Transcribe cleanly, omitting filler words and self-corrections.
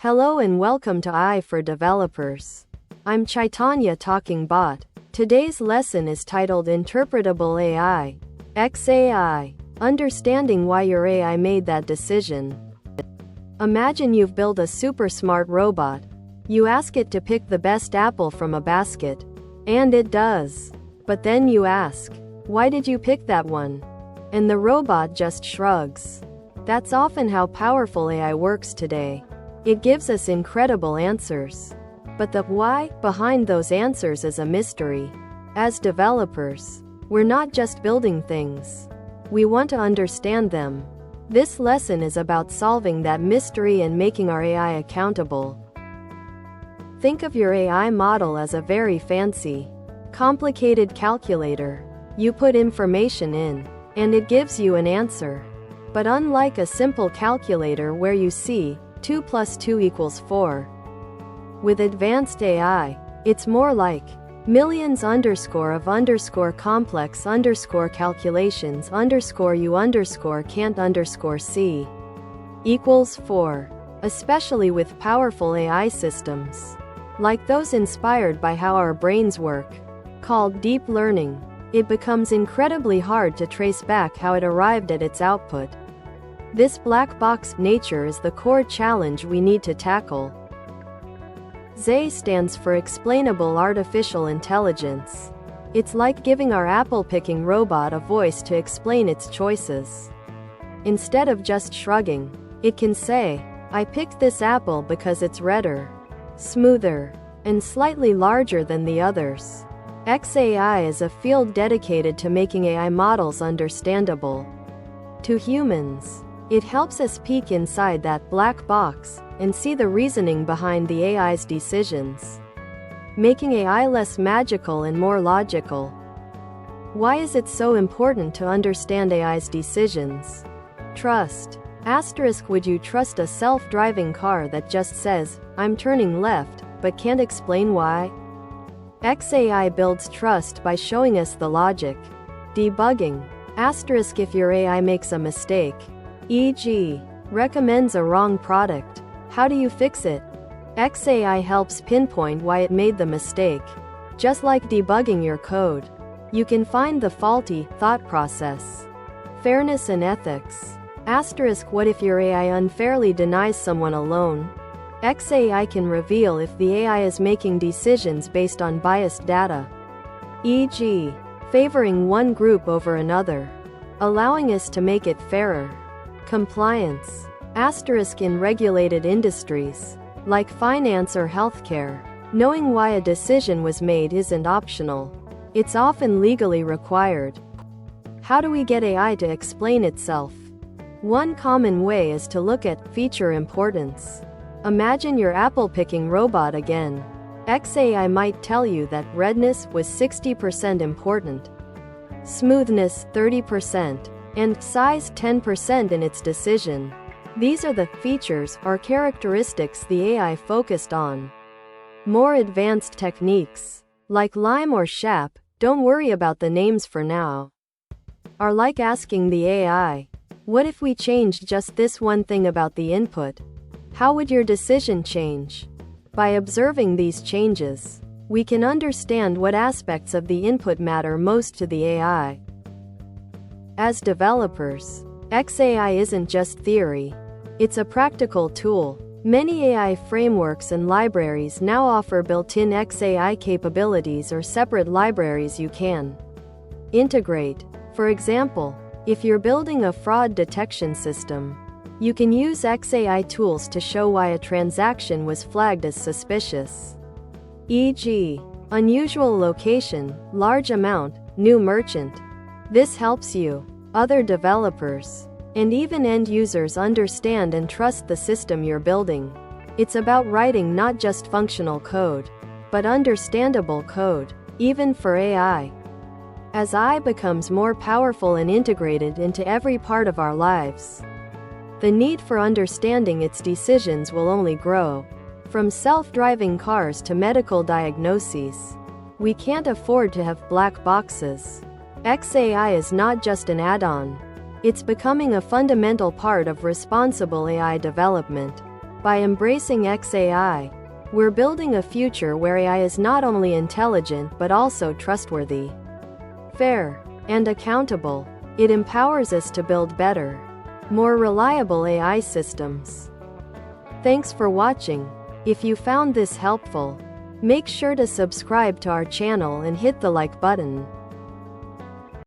Hello and welcome to AI for Developers. I'm Chaitanya talking bot. Today's lesson is titled Interpretable AI, XAI, understanding why your AI made that decision. Imagine you've built a super smart robot. You ask it to pick the best apple from a basket, and it does. But then you ask, why did you pick that one? And the robot just shrugs. That's often how powerful AI works today. It gives us incredible answers. But the why behind those answers is a mystery. As developers, we're not just building things. We want to understand them. This lesson is about solving that mystery and making our AI accountable. Think of your AI model as a very fancy, complicated calculator. You put information in, and it gives you an answer. But unlike a simple calculator where you see 2 plus 2 equals 4. With advanced AI, it's more like millions of complex calculations you can't see equals 4. Especially with powerful AI systems, like those inspired by how our brains work, called deep learning, it becomes incredibly hard to trace back how it arrived at its output. This black box nature is the core challenge we need to tackle. XAI stands for Explainable Artificial Intelligence. It's like giving our apple-picking robot a voice to explain its choices. Instead of just shrugging, it can say, I picked this apple because it's redder, smoother, and slightly larger than the others. XAI is a field dedicated to making AI models understandable to humans. It helps us peek inside that black box and see the reasoning behind the AI's decisions, making AI less magical and more logical. Why is it so important to understand AI's decisions? Trust. Would you trust a self-driving car that just says, I'm turning left, but can't explain why? XAI builds trust by showing us the logic. Debugging. If your AI makes a mistake, e.g., recommends a wrong product, how do you fix it? XAI helps pinpoint why it made the mistake. Just like debugging your code, you can find the faulty thought process. Fairness and ethics. What if your AI unfairly denies someone a loan? XAI can reveal if the AI is making decisions based on biased data, e.g., favoring one group over another, allowing us to make it fairer. Compliance. In regulated industries, like finance or healthcare, knowing why a decision was made isn't optional. It's often legally required. How do we get AI to explain itself? One common way is to look at feature importance. Imagine your apple-picking robot again. XAI might tell you that redness was 60% important, smoothness 30%, and size 10% in its decision. These are the features or characteristics the AI focused on. More advanced techniques, like LIME or SHAP, don't worry about the names for now, are like asking the AI, what if we changed just this one thing about the input? How would your decision change? By observing these changes, we can understand what aspects of the input matter most to the AI. As developers, XAI isn't just theory. It's a practical tool. Many AI frameworks and libraries now offer built-in XAI capabilities or separate libraries you can integrate. For example, if you're building a fraud detection system, you can use XAI tools to show why a transaction was flagged as suspicious, e.g., unusual location, large amount, new merchant. This helps you, other developers, and even end users understand and trust the system you're building. It's about writing not just functional code, but understandable code, even for AI. As AI becomes more powerful and integrated into every part of our lives, the need for understanding its decisions will only grow. From self-driving cars to medical diagnoses, we can't afford to have black boxes. XAI is not just an add-on. It's becoming a fundamental part of responsible AI development. By embracing XAI, we're building a future where AI is not only intelligent but also trustworthy, fair, and accountable. It empowers us to build better, more reliable AI systems. Thanks for watching. If you found this helpful, make sure to subscribe to our channel and hit the like button.